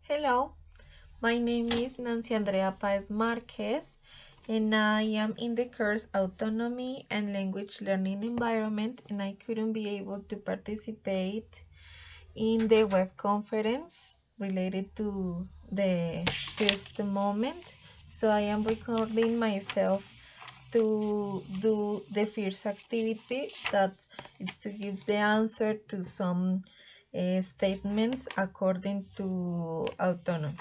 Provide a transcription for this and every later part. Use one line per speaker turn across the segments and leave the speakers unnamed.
Hello, my name is Andrea Paez Marquez, and I am in the course Autonomy and Language Learning Environment, and I couldn't be able to participate in the web conference related to the first moment. So I am recording myself to do the first activity, that is to give the answer to some statements according to autonomy.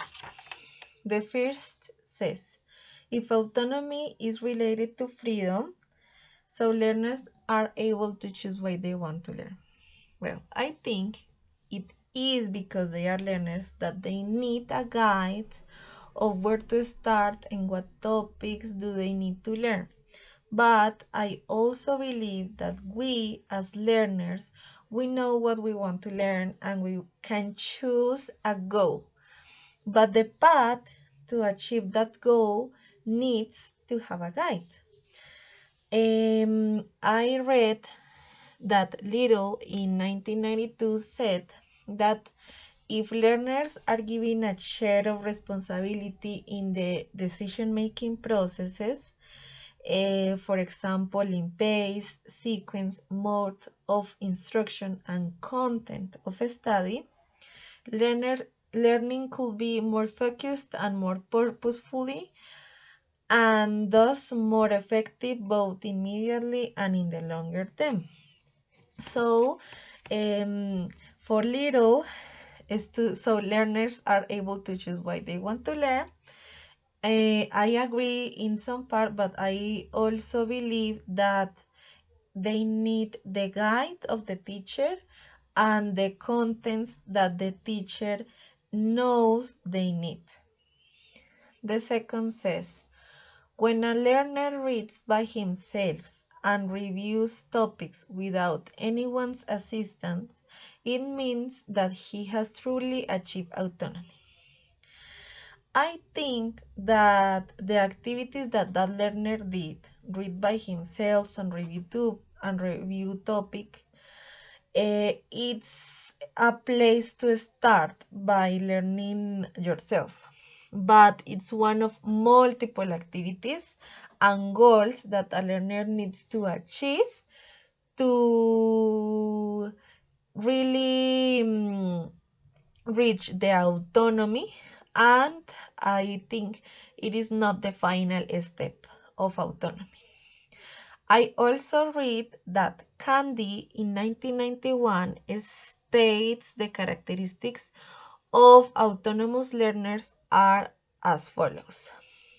The first says, if autonomy is related to freedom, so learners are able to choose what they want to learn. Well, I think it is because they are learners that they need a guide of where to start and what topics do they need to learn. But I also believe that we as learners, we know what we want to learn and we can choose a goal. But the path to achieve that goal needs to have a guide. I read that Little in 1992 said that if learners are given a share of responsibility in the decision-making processes, for example, in pace, sequence, mode of instruction, and content of a study, learning could be more focused and more purposefully, and thus more effective both immediately and in the longer term. So, for Little, so learners are able to choose what they want to learn. I agree in some part, but I also believe that they need the guide of the teacher and the contents that the teacher knows they need. The second says, when a learner reads by himself and reviews topics without anyone's assistance, it means that he has truly achieved autonomy. I think that the activities that learner did, read by himself and review topic, it's a place to start by learning yourself. But it's one of multiple activities and goals that a learner needs to achieve to really reach the autonomy, and I think it is not the final step of autonomy. I also read that Candy in 1991 states the characteristics of autonomous learners are as follows: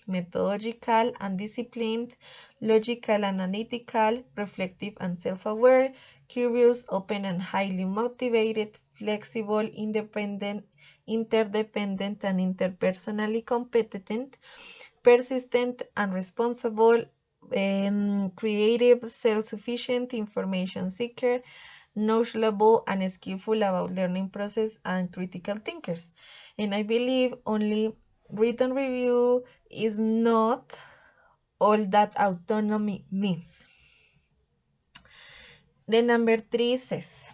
methodological and disciplined, logical, analytical, reflective and self-aware, curious, open and highly motivated, flexible, independent, interdependent and interpersonally competent, persistent and responsible, creative, self-sufficient, information seeker, knowledgeable and skillful about learning process, and critical thinkers. And I believe only written review is not all that autonomy means. The number 3 says,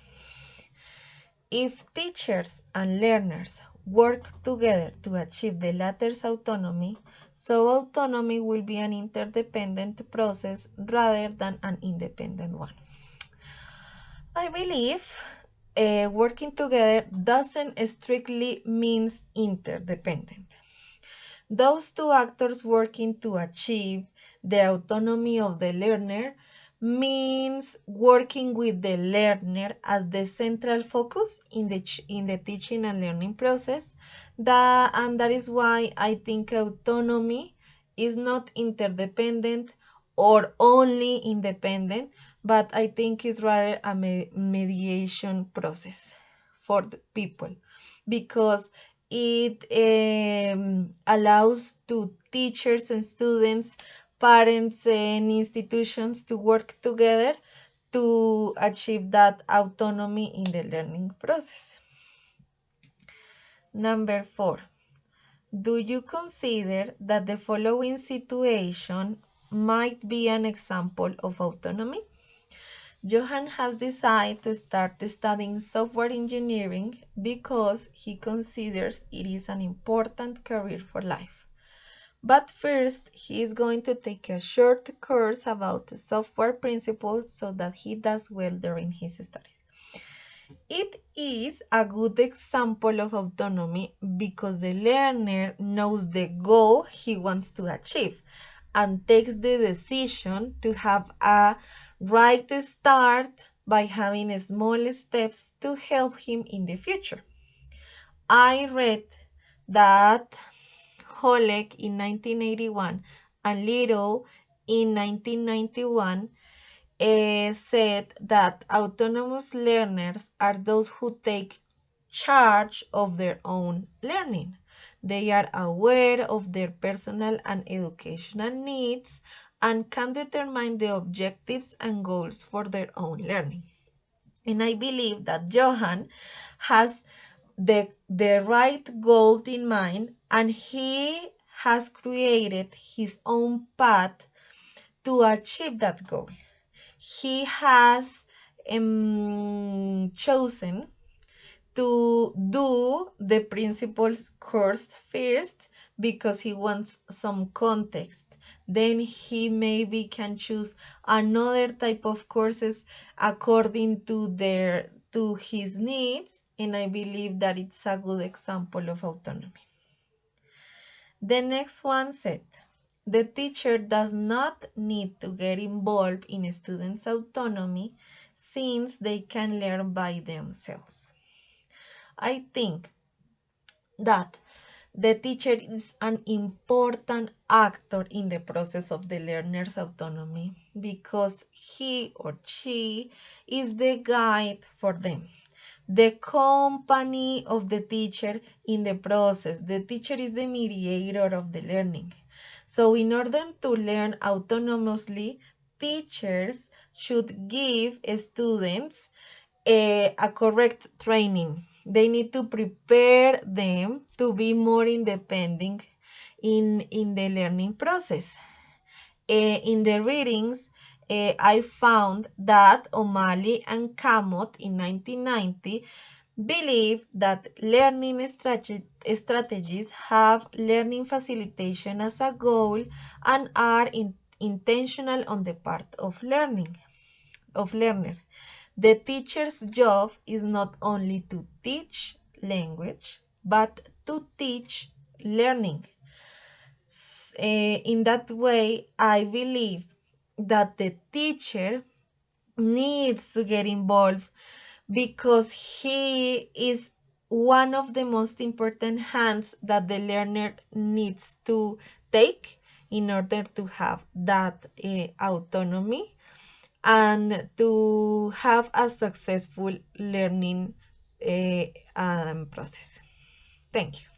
if teachers and learners work together to achieve the latter's autonomy, so autonomy will be an interdependent process rather than an independent one. I believe working together doesn't strictly mean interdependent. Those two actors working to achieve the autonomy of the learner means working with the learner as the central focus in the teaching and learning process. And that is why I think autonomy is not interdependent or only independent, but I think it's rather a mediation process for the people, because it allows to teachers and students, parents and institutions to work together to achieve that autonomy in the learning process. Number 4, do you consider that the following situation might be an example of autonomy? Johan has decided to start studying software engineering because he considers it is an important career for life. But first, he is going to take a short course about software principles so that he does well during his studies. It is a good example of autonomy because the learner knows the goal he wants to achieve and takes the decision to have a right start by having small steps to help him in the future. I read that Holek in 1981 and Little in 1991 said that autonomous learners are those who take charge of their own learning. They are aware of their personal and educational needs and can determine the objectives and goals for their own learning. And I believe that Johan has the right goal in mind, and he has created his own path to achieve that goal. He has chosen to do the principles course first because he wants some context. Then he maybe can choose another type of courses according to his needs, and I believe that it's a good example of autonomy. The next one said, the teacher does not need to get involved in students' autonomy since they can learn by themselves. I think that the teacher is an important actor in the process of the learner's autonomy because he or she is the guide for them, the company of the teacher in the process. The teacher is the mediator of the learning. So in order to learn autonomously, teachers should give students a correct training. They need to prepare them to be more independent in the learning process. In the readings, I found that O'Malley and Kamot in 1990 believe that learning strategies have learning facilitation as a goal and are intentional on the part of learner. The teacher's job is not only to teach language, but to teach learning. In that way, I believe that the teacher needs to get involved because he is one of the most important hands that the learner needs to take in order to have that autonomy and to have a successful learning process. Thank you.